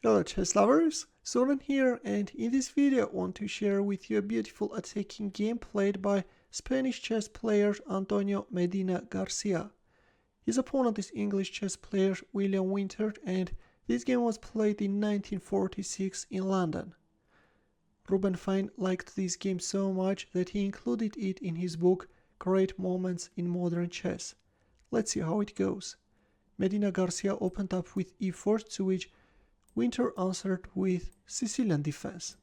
Hello chess lovers, Suren here, and in this video I want to share with you a beautiful attacking game played by Spanish chess player Antonio Medina Garcia. His opponent is English chess player William Winter, and this game was played in 1946 in London. Ruben Fine liked this game so much that he included it in his book Great Moments in Modern Chess. Let's see how it goes. Medina Garcia opened up with e4, to which Winter answered with Sicilian defense.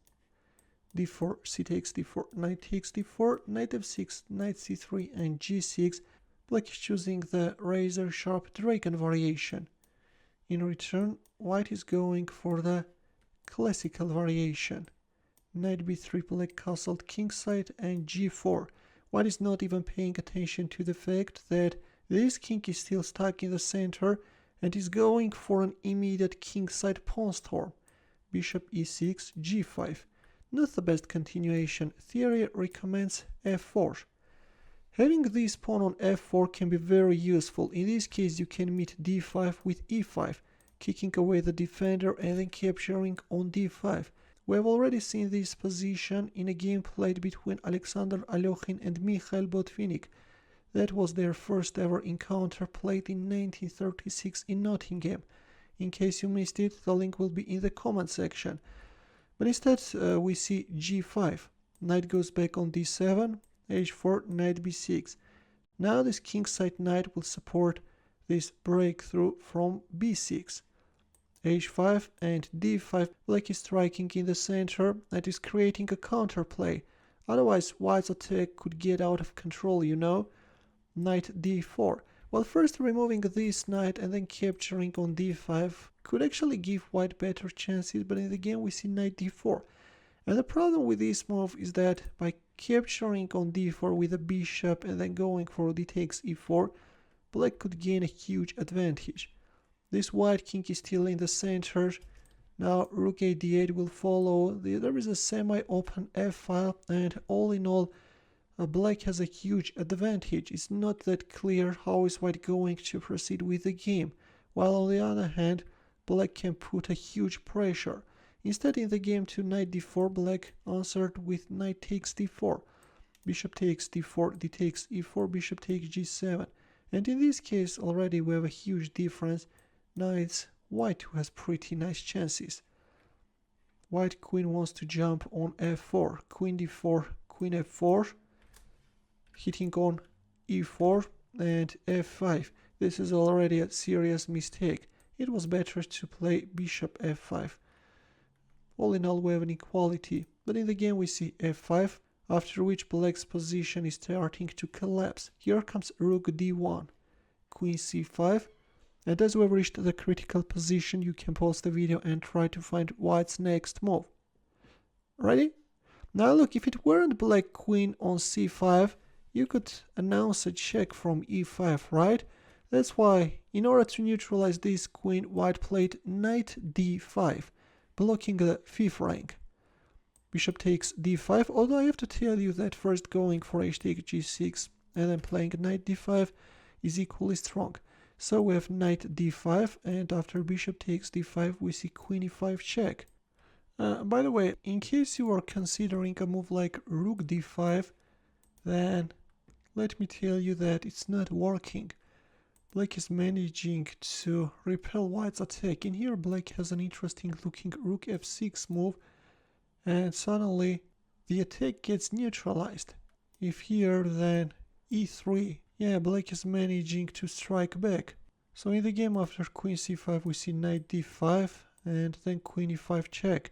d4, c takes d4, knight takes d4, knight f6, knight c3 and g6. Black is choosing the razor-sharp dragon variation. In return, white is going for the classical variation. Knight b3, black castled kingside and g4. White is not even paying attention to the fact that this king is still stuck in the center and is going for an immediate kingside pawn storm. Bishop e6, g5. Not the best continuation. Theory recommends f4. Having this pawn on f4 can be very useful. In this case you can meet d5 with e5, kicking away the defender and then capturing on d5. We have already seen this position in a game played between Alexander Alekhin and Mikhail Botvinnik. That was their first ever encounter, played in 1936 in Nottingham. In case you missed it, the link will be in the comment section. But instead we see g5. Knight goes back on d7, h4, knight b6. Now this kingside knight will support this breakthrough from b6. h5 and d5. Black is striking in the center. That is creating a counterplay. Otherwise white's attack could get out of control, you know. Knight d4. Well, first removing this knight and then capturing on d5 could actually give white better chances, but in the game we see knight d4. And the problem with this move is that by capturing on d4 with a bishop and then going for d takes e4, black could gain a huge advantage. This white king is still in the center. Now rook a d8 will follow. There is a semi-open f-file, and all in all, black has a huge advantage. It's not that clear how is white going to proceed with the game, while on the other hand, black can put a huge pressure. Instead, in the game to knight d4, black answered with knight takes d4, bishop takes d4, d takes e4, bishop takes g7. And in this case already we have a huge difference. Now it's white who has pretty nice chances. White queen wants to jump on f4, queen d4, queen f4, hitting on e4 and f5. This is already a serious mistake. It was better to play bishop f5. All in all, we have an equality, but in the game we see f5, after which black's position is starting to collapse. Here comes rook d1, queen c5, and as we've reached the critical position, you can pause the video and try to find white's next move. Ready? Now look, if it weren't black queen on c5, you could announce a check from e5, right? That's why, in order to neutralize this queen, white played knight d5, blocking the fifth rank. Bishop takes d5, although I have to tell you that first going for h takes g6 and then playing knight d5 is equally strong. So we have knight d5, and after bishop takes d5 we see queen e5 check. By the way, in case you are considering a move like rook d5, then let me tell you that it's not working. Black is managing to repel white's attack. In here black has an interesting looking rook f6 move, and suddenly the attack gets neutralized. If here, then e3. Yeah, black is managing to strike back. So in the game after queen c5 we see knight d5 and then queen e5 check.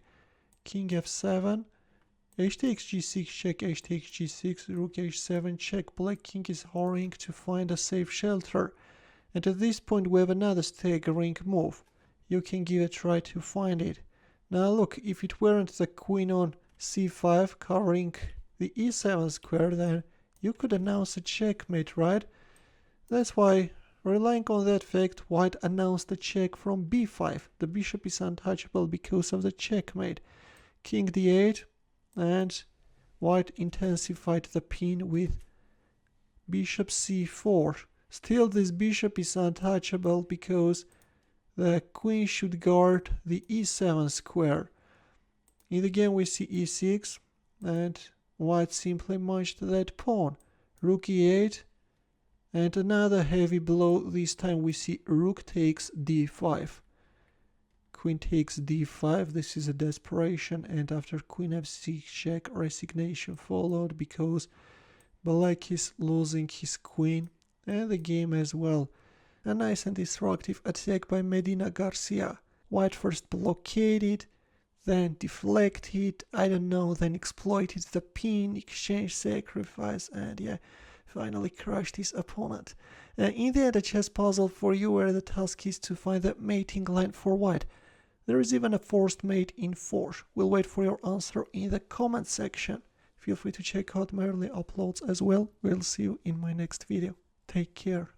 King f7. H takes g6 check, h takes g6, rook h7 check. Black king is hurrying to find a safe shelter. And at this point we have another staggering move. You can give a try to find it. Now look, if it weren't the queen on c5 covering the e7 square, then you could announce a checkmate, right? That's why, relying on that fact, white announced a check from b5. The bishop is untouchable because of the checkmate. King d8. And white intensified the pin with bishop c4. Still, this bishop is untouchable because the queen should guard the e7 square. In the game we see e6, and white simply matched that pawn. Rook e8, and another heavy blow. This time we see rook takes d5. Queen takes d5, this is a desperation, and after queen f6 check, resignation followed because black is losing his queen and the game as well. A nice and destructive attack by Medina Garcia. White first blockaded, then deflected, I don't know, then exploited the pin, exchanged sacrifice, and yeah, finally crushed his opponent. In the end, a chess puzzle for you where the task is to find the mating line for white. There is even a forced mate in 4. We'll wait for your answer in the comment section. Feel free to check out my early uploads as well. We'll see you in my next video. Take care.